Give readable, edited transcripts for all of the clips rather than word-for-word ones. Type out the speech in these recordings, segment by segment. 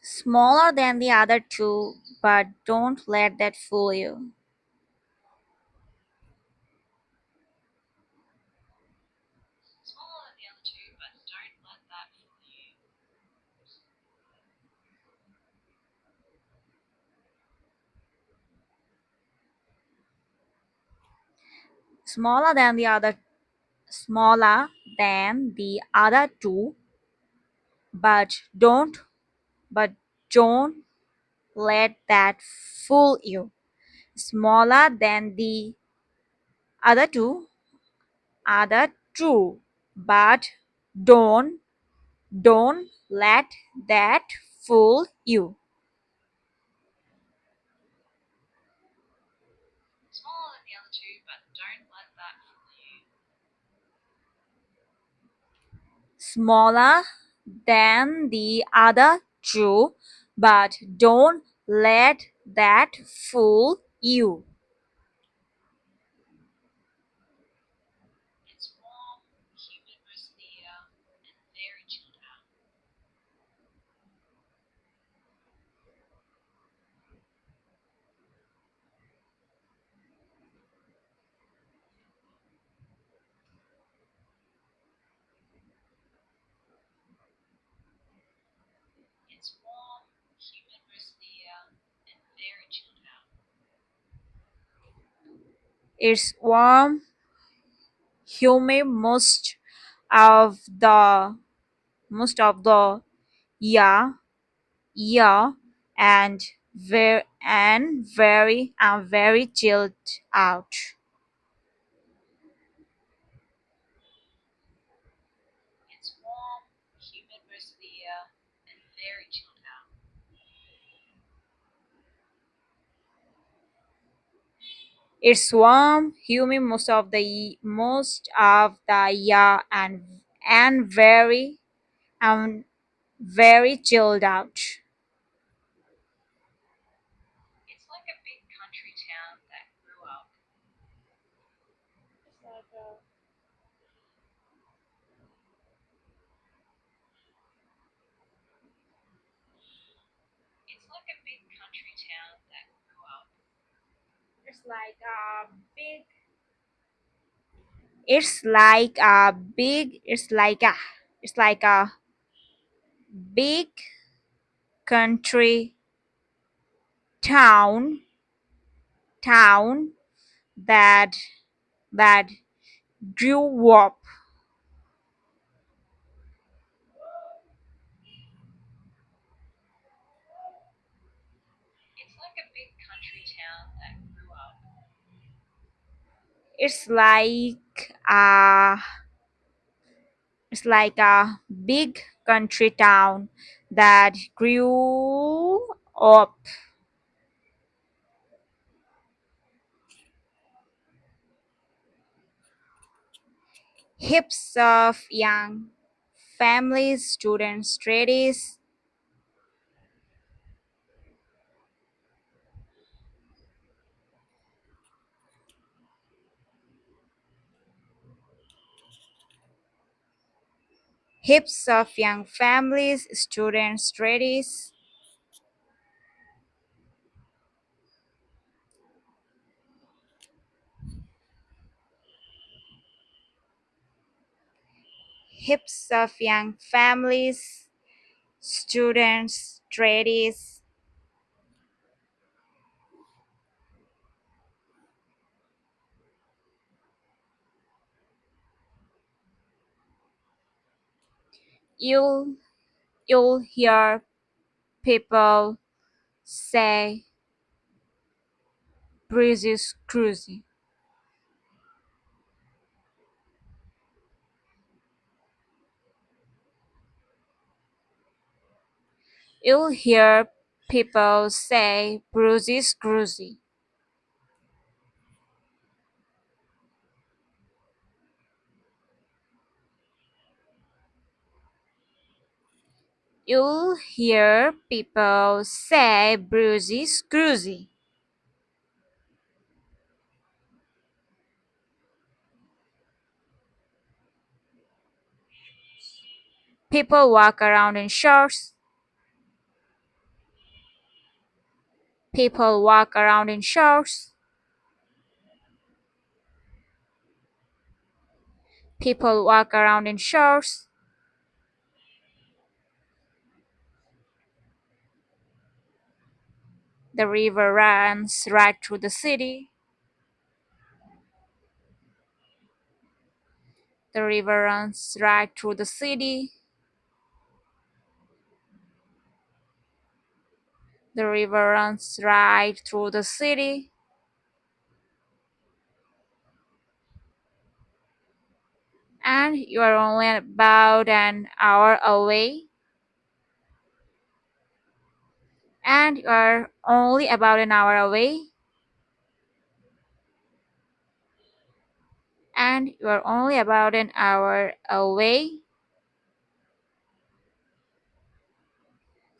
Smaller than the other two, but don't let that fool you. Smaller than the other Smaller than the other two, but don't let that fool you. Smaller than the other two other two, but don't don't let that fool you. Smaller than the other two, but don't let that fool you. It's warm, humid of the most of the year, year and very chilled out. It's warm, humid most of the year and very chilled out. It's like a big. It's like a big. It's like a big country town town that that grew up. It's like a it's like a big country town that grew up. Heaps of young families, students, tradies, heaps of young families, students, tradies, heaps of young families, students, tradies. You'll you'll hear people say breezes cruising. You'll hear people say breezes cruising. You'll hear people say breezes cruising. People walk around in shorts. People walk around in shorts. People walk around in shorts. The river runs right through the city. The river runs right through the city. The river runs right through the city. And you are only about an hour away. And you are only about an hour away. And you are only about an hour away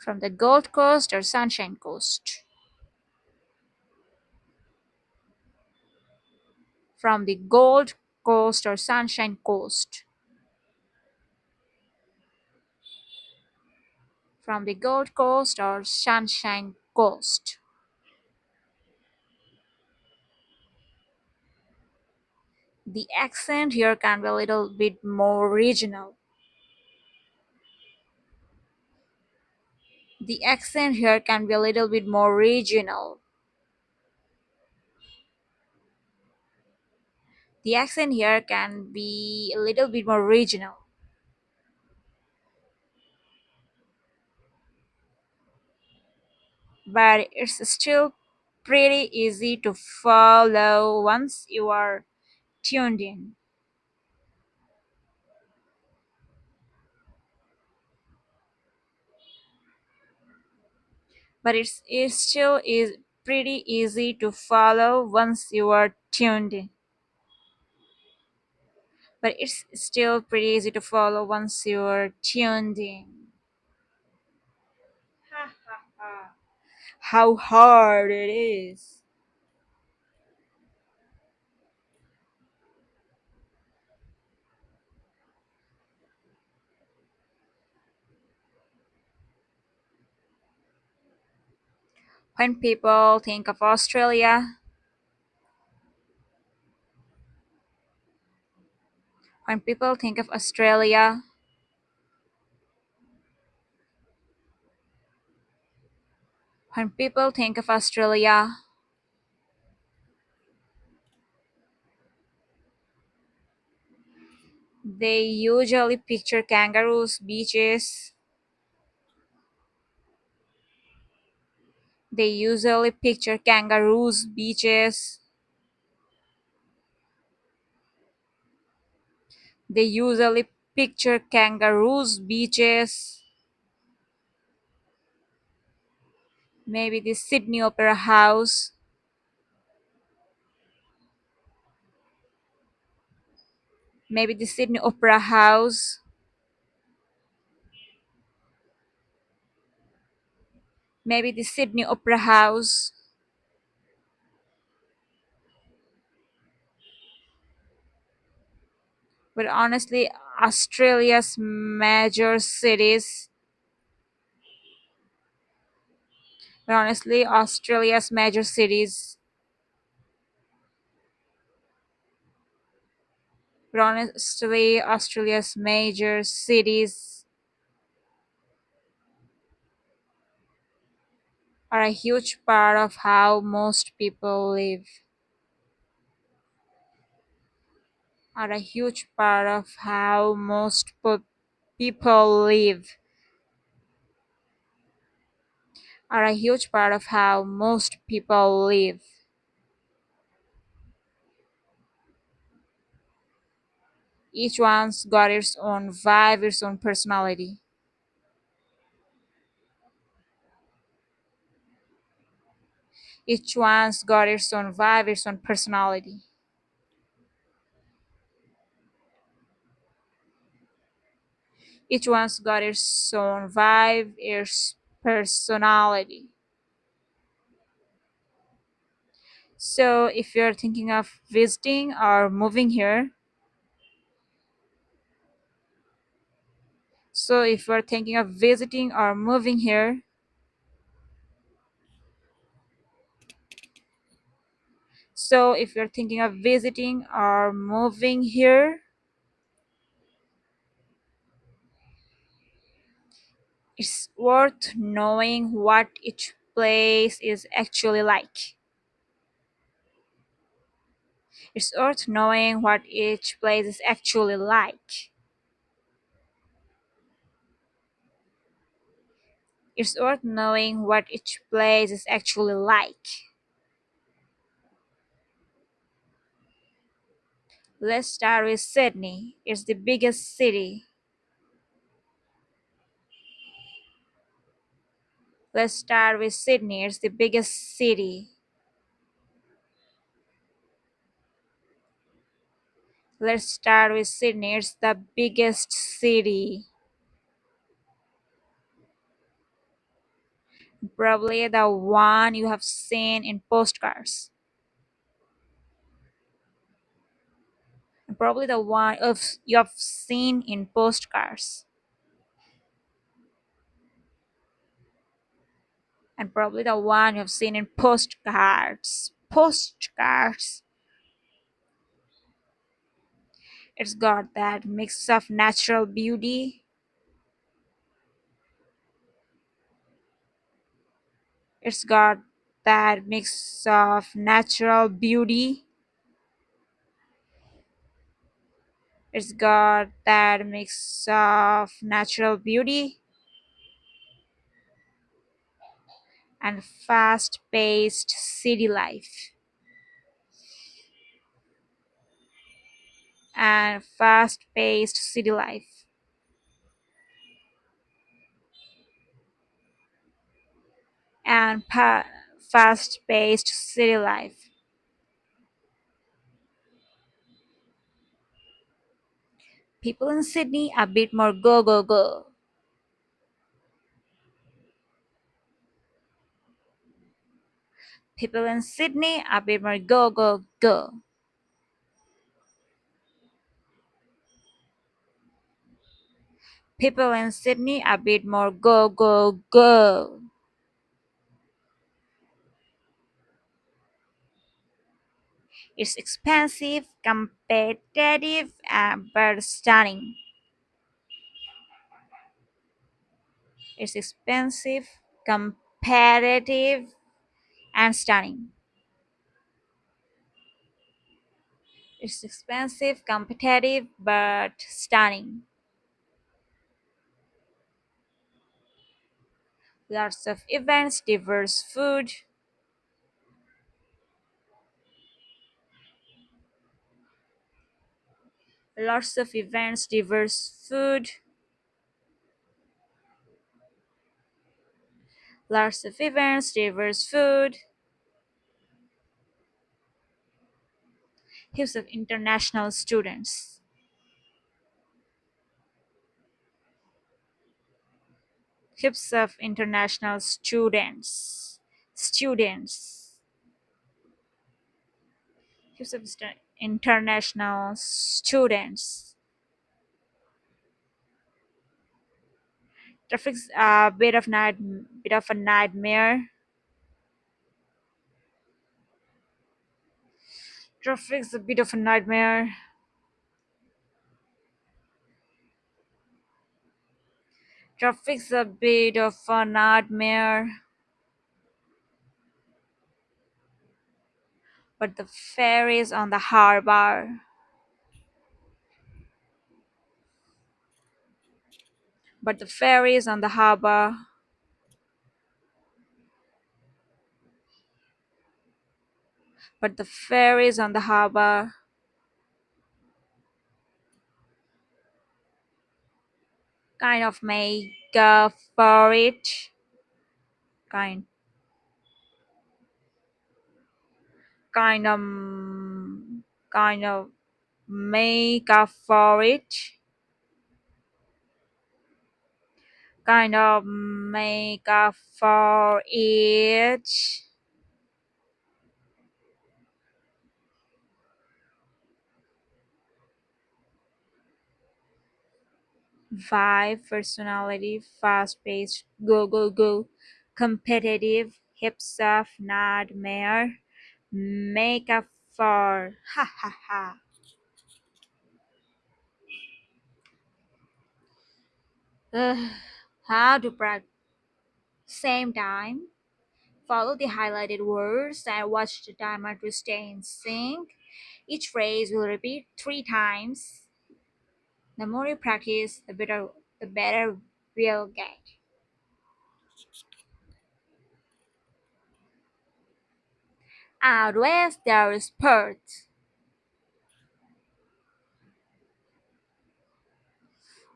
from the Gold Coast or Sunshine Coast. From the Gold Coast or Sunshine Coast. From the Gold Coast or Sunshine Coast. The accent here can be a little bit more regional. The accent here can be a little bit more regional. The accent here can be a little bit more regional. But it's still pretty easy to follow once you are tuned in. But it still is pretty easy to follow once you are tuned in. But it's still pretty easy to follow once you are tuned in. How hard it is. When people think of Australia, when people think of Australia, when people think of Australia, they usually picture kangaroos, beaches. They usually picture kangaroos, beaches. They usually picture kangaroos, beaches. Maybe the Sydney Opera House. Maybe the Sydney Opera House. Maybe the Sydney Opera House. But honestly, Australia's major cities. But honestly, Australia's major cities. But honestly, Australia's major cities are a huge part of how most people live. Are a huge part of how most people live. Are a huge part of how most people live. Each one's got its own vibe, its own personality. Each one's got its own vibe, its own personality. Each one's got its own vibe, its personality. So if you're thinking of visiting or moving here, So if you're thinking of visiting or moving here, so if you're thinking of visiting or moving here, it's worth knowing what each place is actually like. It's worth knowing what each place is actually like. It's worth knowing what each place is actually like. Let's start with Sydney. It's the biggest city. Let's start with Sydney. It's the biggest city. Let's start with Sydney. It's the biggest city. Probably the one you have seen in postcards. Probably the one of you have seen in postcards. And probably the one you have seen in postcards. Postcards. It's got that mix of natural beauty. It's got that mix of natural beauty. It's got that mix of natural beauty and fast paced city life. And fast paced city life. And fast paced city life. People in Sydney a bit more go go go. People in Sydney a bit more go go go. People in Sydney a bit more go go go. It's expensive, competitive, but stunning. It's expensive, competitive, and stunning. It's expensive, competitive, but stunning. Lots of events, diverse food. Lots of events, diverse food. Lots of events, diverse food. Heaps of international students. Heaps of international students. Students. Heaps of international students. Traffic's a bit of a nightmare. Traffic's a bit of a nightmare. Traffic's a bit of a nightmare. But the ferries on the harbor. But the ferries on the harbor. But the ferries on the harbor. Kind of make up for it. Kind, kind of, kind of make up for it. Kind of make up for it. Vibe, personality, fast paced, go, go, go, competitive, hip stuff, nightmare, make up for, ha ha ha. Ugh, how to practice? Same time. Follow the highlighted words and watch the timer to stay in sync. Each phrase will repeat 3 times. The more you practice, the better we'll get. Out west there is Perth.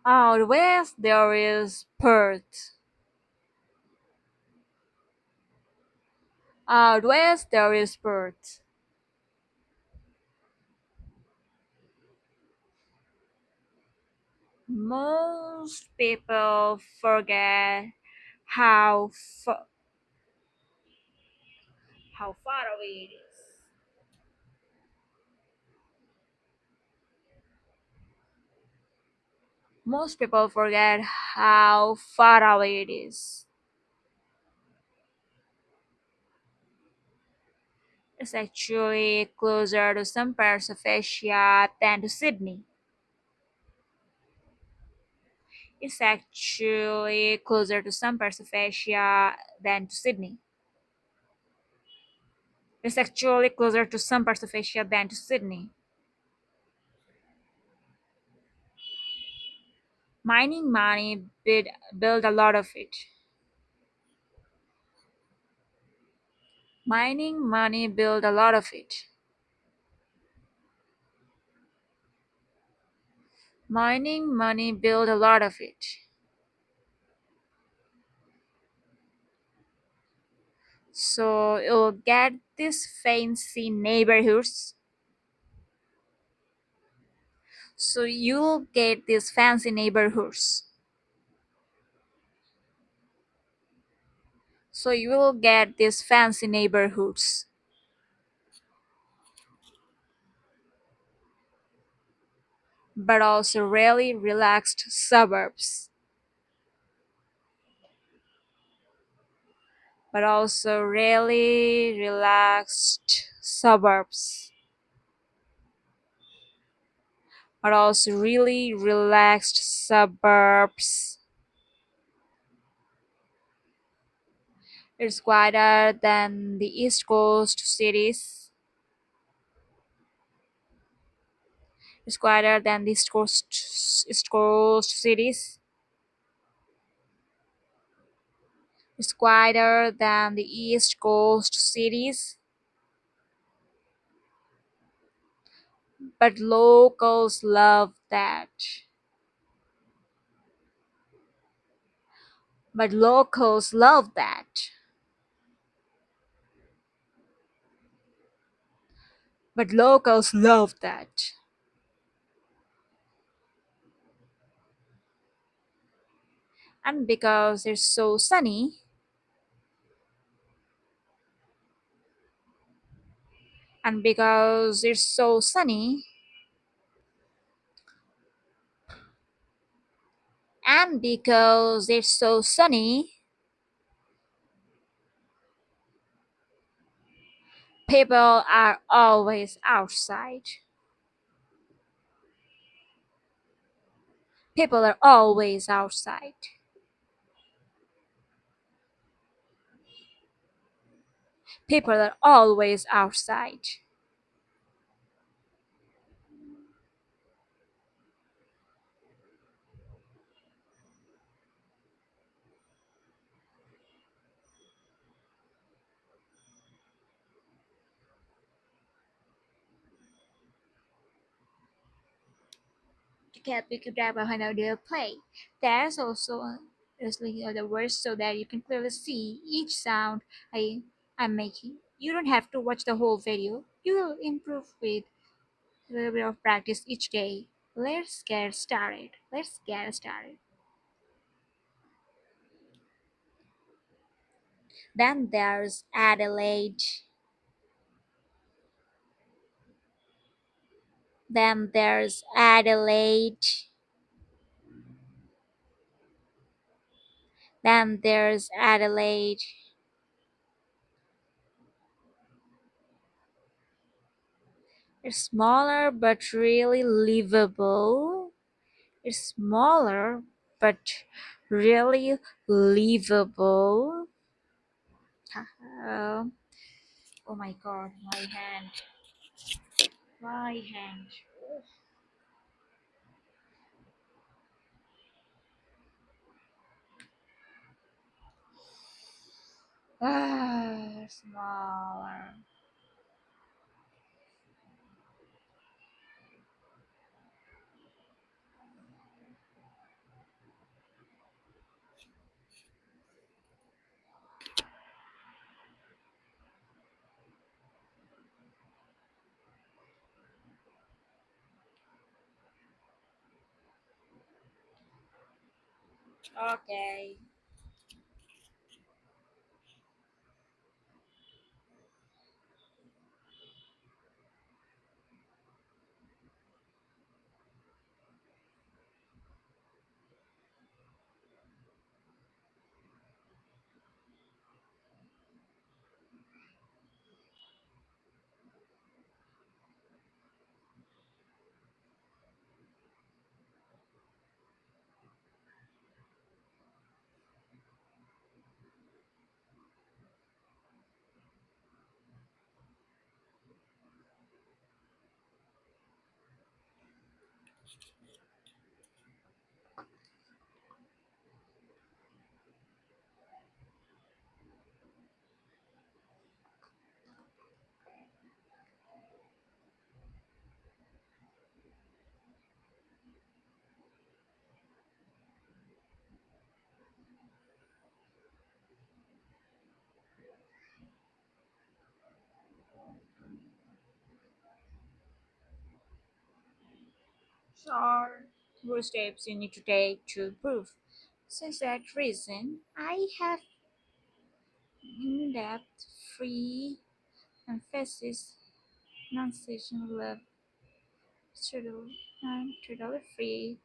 Out west there is Perth. Out west there is Perth. Most people forget how fa- how far away it is. Most people forget how far away it is. It's actually closer to some parts of Asia than to Sydney. It's actually closer to some parts of Asia than to Sydney. It's actually closer to some parts of Asia than to Sydney. Mining money build a lot of it. Mining money build a lot of it. Mining money build a lot of it. So you'll get these fancy neighborhoods. So you'll get these fancy neighborhoods. So you will get these fancy neighborhoods, but also really relaxed suburbs. But also really relaxed suburbs. But also really relaxed suburbs. It's quieter than the East Coast cities. It's quieter than the East Coast cities. It's quieter than the East Coast cities. But locals love that. But locals love that. But locals love that. And because it's so sunny, and because it's so sunny, and because it's so sunny, people are always outside. People are always outside. People are always outside. To get Wikipedia behind audio play. There's also obviously other words so that you can clearly see each sound I'm making. You don't have to watch the whole video. You will improve with a little bit of practice each day. Let's get started. Let's get started. Then there's Adelaide. Then there's Adelaide. Then there's Adelaide. It's smaller but really livable. It's smaller but really livable. Uh, oh my god, my hand. My hand. Smaller. Okay. So, what steps you need to take to prove? Since that reason, I have in-depth free emphasis pronunciation lab tutorial and tutorial free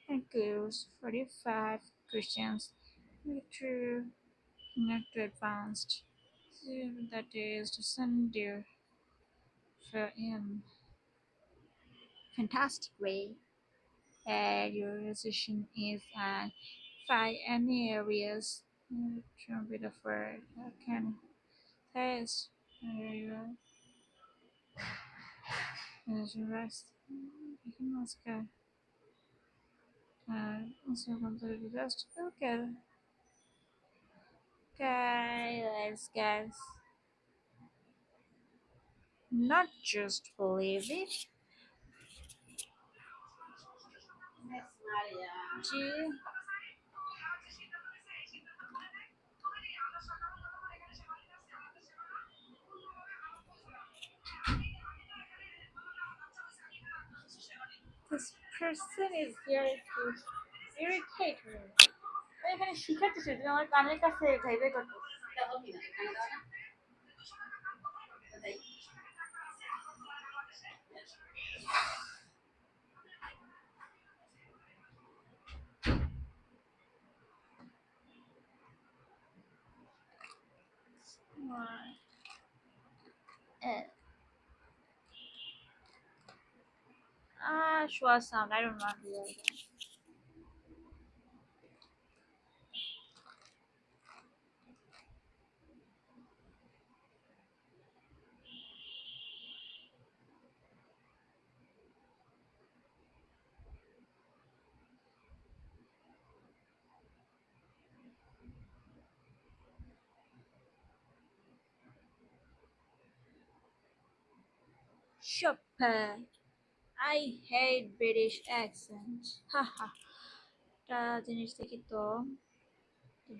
and includes 45 questions to connect to advanced. So that is to send you for in fantastic way. And your decision is and find any areas to be the word can test your rest. You can also also complete the rest. Okay, okay, let's guys. Not just believe it. Do this person is here to irritate me. এখানে শিখাতেছে তুমি আমার কানের কাছে খাইবে কত schwa sound. I don't know how to do that. Chopper. I hate British accent. Haha. টা জিনিস দেখি তো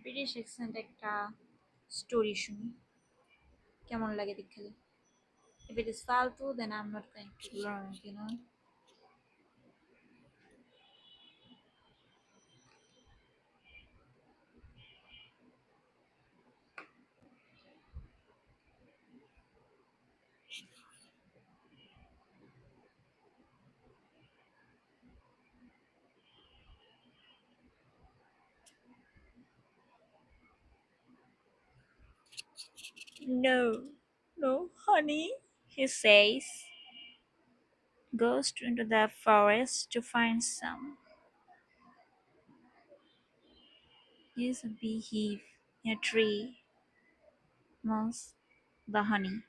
ব্রিটিশ অ্যাকসেন্ট একটা স্টোরি শুনি কেমন লাগে দেখলে if it is ফালতু then I'm not going to learn, you know. No, no, honey, he says. Goes into the forest to find some. Here's a beehive in a tree. Smells the honey.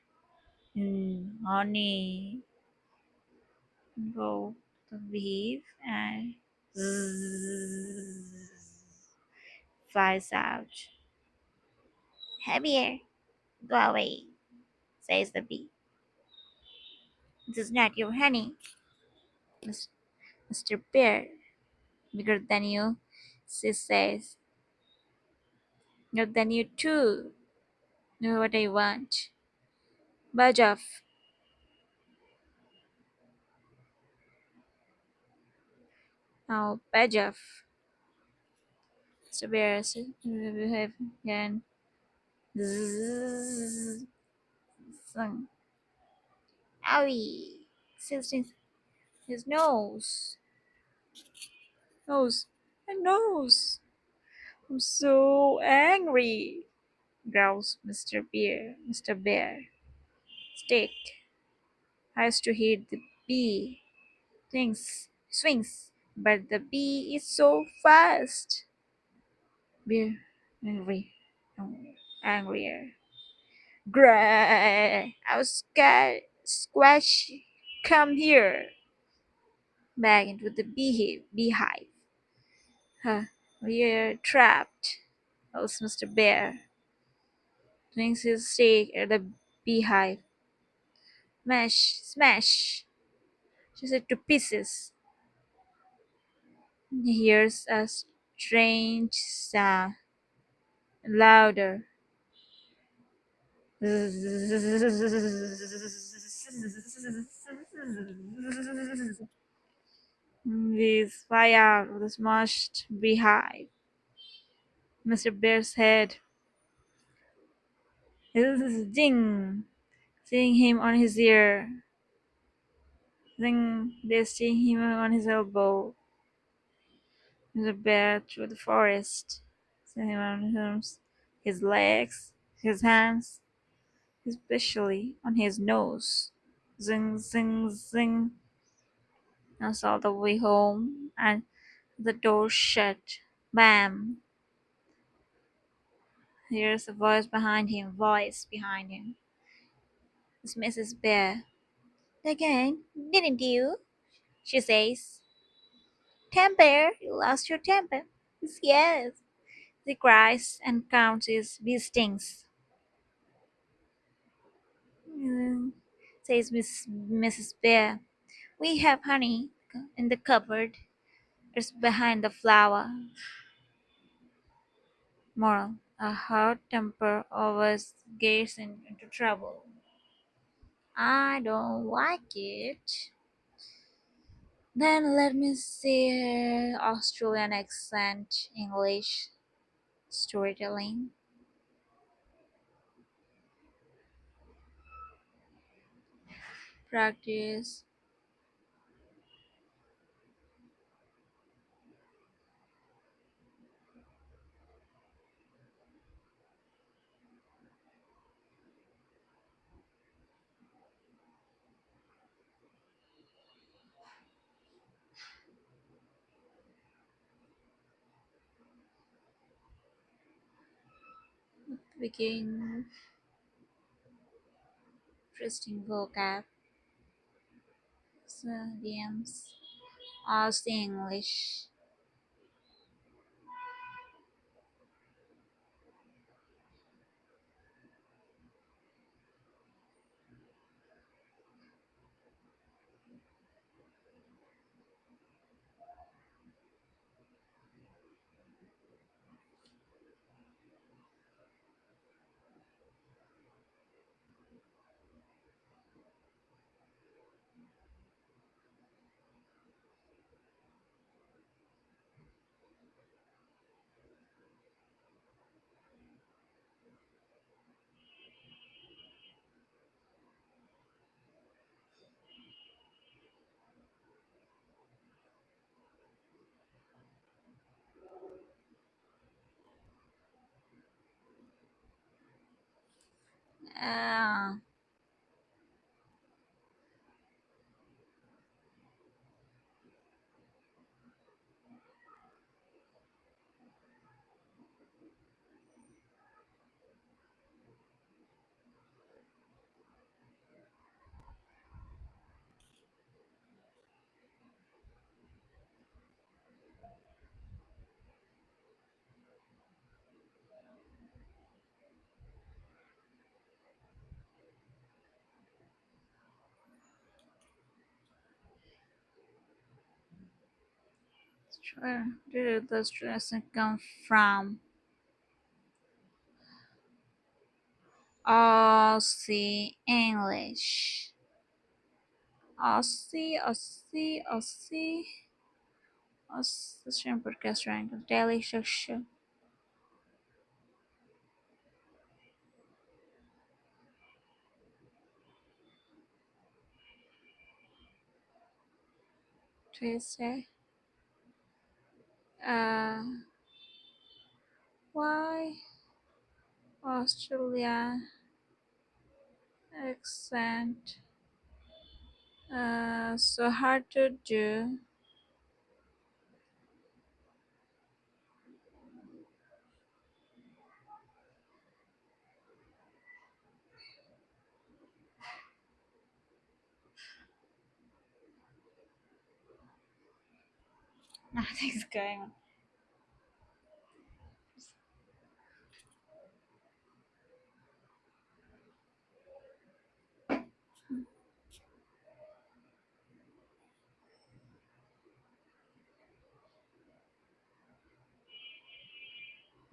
Honey. Go to the beehive and zzz, flies out. Heavier. Go away, says the bee. This is not your honey, Mr. Bear. Bigger than you, she says. Bigger than you too. Know what I want. Budge off. Now budge off. Mr. Bear behave again. Zzz, zing. Owie. Tilting his nose. Nose. And nose. I'm so angry, growls Mr. Bear. Stick tries to hit the bee. Swings, but the bee is so fast. Bear angry, angrier. Gray! I was scared. Squash, come here. Back into the beehive. Huh, we're trapped. How's Mr. Bear? Swings his stick at the beehive. Smash, smash. She said to pieces. He hears a strange sound. Louder. These fly out of the smashed beehive. Mr. Bear's head. Ding! Seeing him on his ear. Then they seeing him on his elbow. Mr. Bear through the forest. Seeing him on his arms, his legs, his hands, especially on his nose. Zing, zing, zing. That's all the way home, and the door shut. Bam! Here's a voice behind him. Voice behind him. It's Mrs. Bear. Again, didn't you? She says. Temper, you lost your temper. Yes. He cries and counts his bee stings. "Mm," says Mrs. Bear. We have honey in the cupboard. It's behind the flower. Moral. A hot temper always gets into trouble. I don't like it. Then let me see Australian accent English storytelling. Practice begin interesting vocab. Idioms. Aussie English. Uh, sure. Where did the stress come from? Aussie English. Aussie. Australian podcast rank of daily show. Tuesday. Uh, why Australia accent so hard to do? Nothing's going on.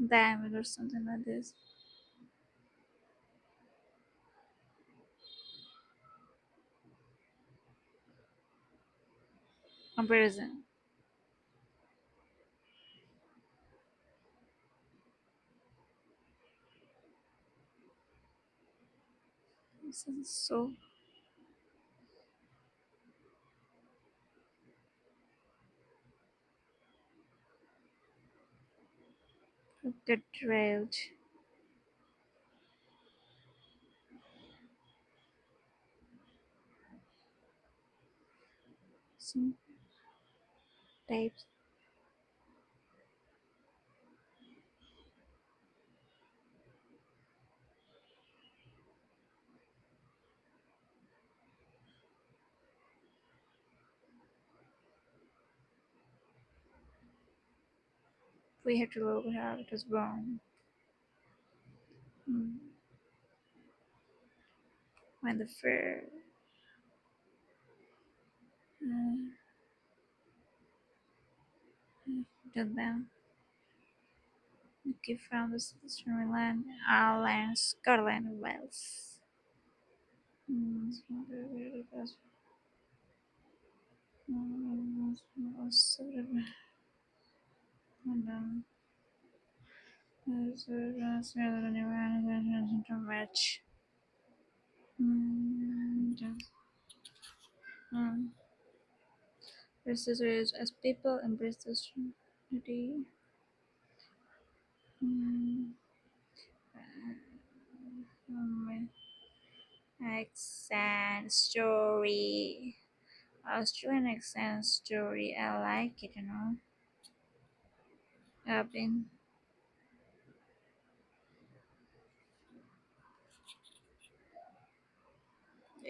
Damn or something like this. Comparison. This is so derailed. Some types. We have to look how it was born. Mm. When the fair uh, did them. Okay, from the Southern Land, Ireland, Scotland, Wales. Mm, match. Versus as people embrace this unity. Mm, accent story. Australian accent story. I like it, you know. I've been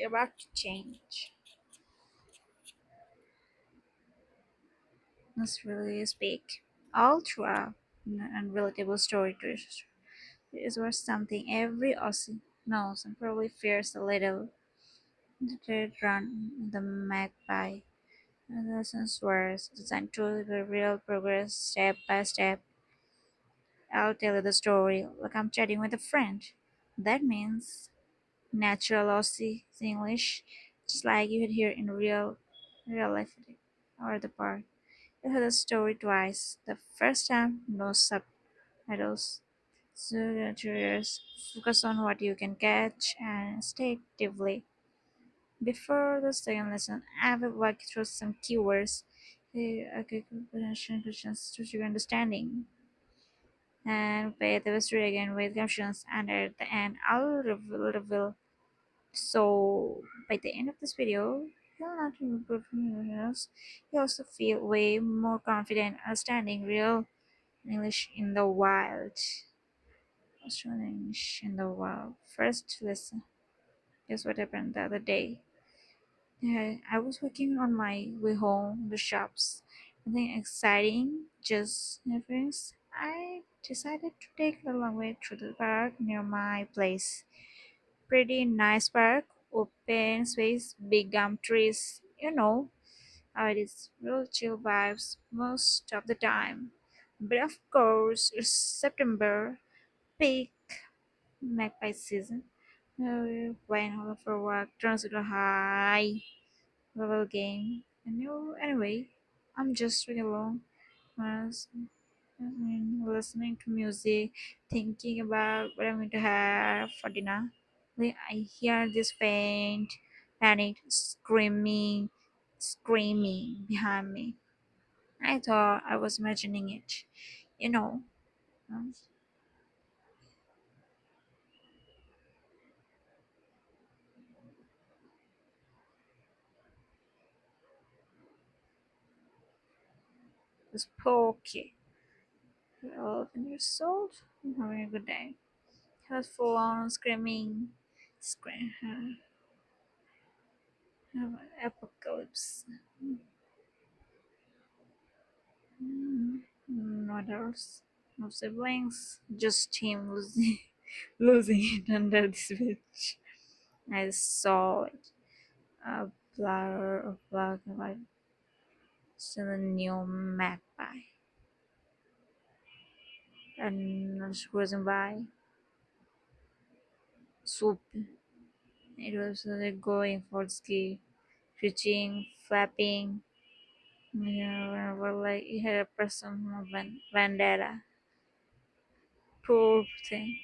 about to change. This really speak all throughout and relatable story to is worth something every Aussie knows and probably fears a little. The third run, the magpie. And the lessons were designed to the real progress step by step. I'll tell you the story like I'm chatting with a friend. That means natural Aussie English, just like you would hear in real life or the park. You heard the story twice. The first time, no subtitles. So the curious, focus on what you can catch and stay actively. Before the second lesson, I will walk through some keywords, okay, questions to your understanding. and play the mystery again with captions. And at the end, I'll reveal. So by the end of this video, you'll not improve news. You also feel way more confident understanding real English in the wild. Australian English in the wild. First, listen. Guess what happened the other day? Yeah, I was walking on my way home, the shops. Nothing exciting, just friends. I decided to take a long way through the park near my place. Pretty nice park, open space, big gum trees. It is real chill vibes most of the time. But of course, it's September, peak magpie season. When all of our work turns into a high level game. Anyway, I'm just reading along, as- listening to music, thinking about what I'm going to have for dinner. Then I hear this faint, panicked screaming behind me. I thought I was imagining it. You know, um, spooky. 11 years old. I'm having a good day. He was full on scream, apocalypse. What else? No siblings, just him losing, losing it under this bridge. I saw it. A blur of black and white. Still a new magpie. And I was cruising by. Swoop. It was going for the ski, reaching, flapping. Whenever like it had a personal vendetta. Poor thing.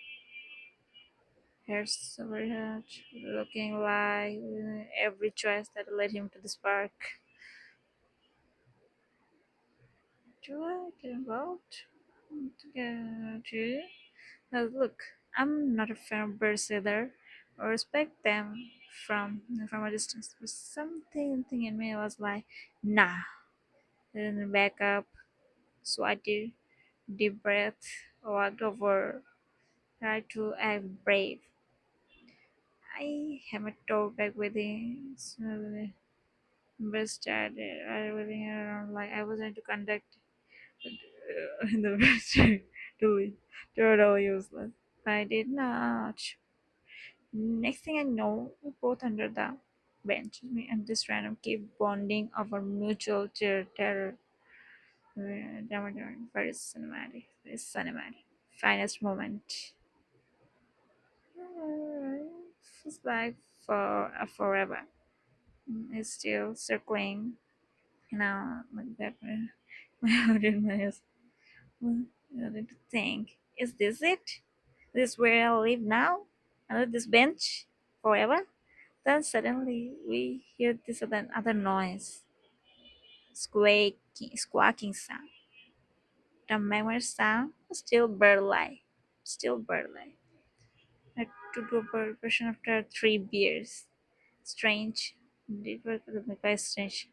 Hair super hot, looking like every choice that led him to this park. Do I get involved? To look, I'm not a fan of birds either. I respect them from a distance, but something in me was like, nah. Then back up, so I did deep breath, walked over, tried to act brave. I have a tote bag with it. Best at it. I was around like I was trying to conduct in the best totally useless. I did not. Next thing I know, we're both under the bench. Me and this random keep bonding over mutual terror. Very cinematic. Very cinematic. Finest moment. Feels like for forever. It's still circling. Like that. My audience. Well, I need to think. Is this it? This where I live now? Under this bench? Forever? Then suddenly we hear this other noise. Squawking sound. The memory sound still bird-like. Still bird-like. I took a version after 3 beers. Strange. It was quite strange.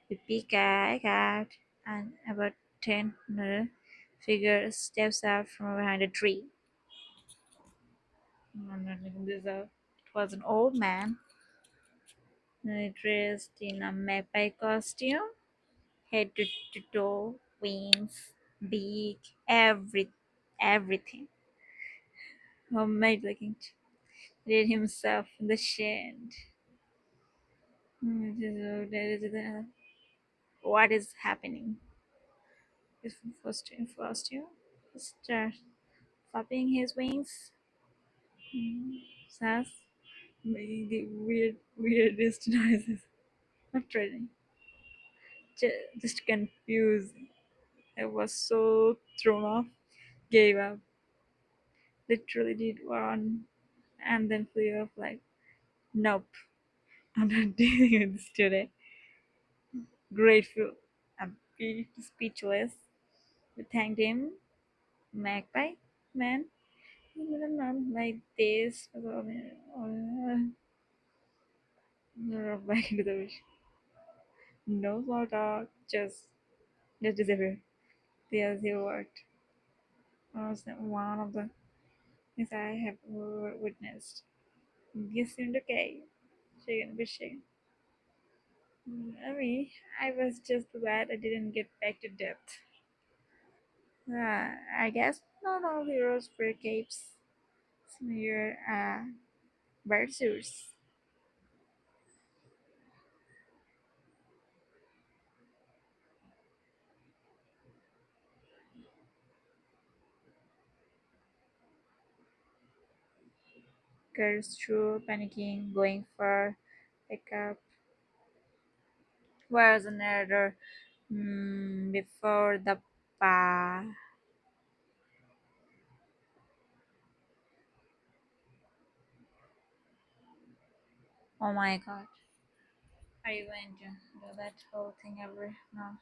We peek out, and about 10 another figure steps out from behind a tree. I'm not making this up. It was an old man dressed in a magpie costume, head to toe, wings, beak, everything. Homemade looking. Did himself in the shed. What is happening? Is first you start flapping his wings. Says making the weirdest noises. Not trading. Just confused. I was so thrown off, gave up, literally did one, and then flew off like, nope, I'm not dealing with this today. Grateful, a bit speechless. We thanked him, Magpie? Man, you would not like this. Back into the bush. No small talk, just disappear. There's your word. Was one of the things I have witnessed. You seemed okay. Shaken, bit shaken. I was just glad I didn't get back to depth. I guess not all heroes wear capes. Some wear bird suits. Girls through panicking, going for pickup. Where's another before the pa? Oh my god. Are you going to do that whole thing ever? No.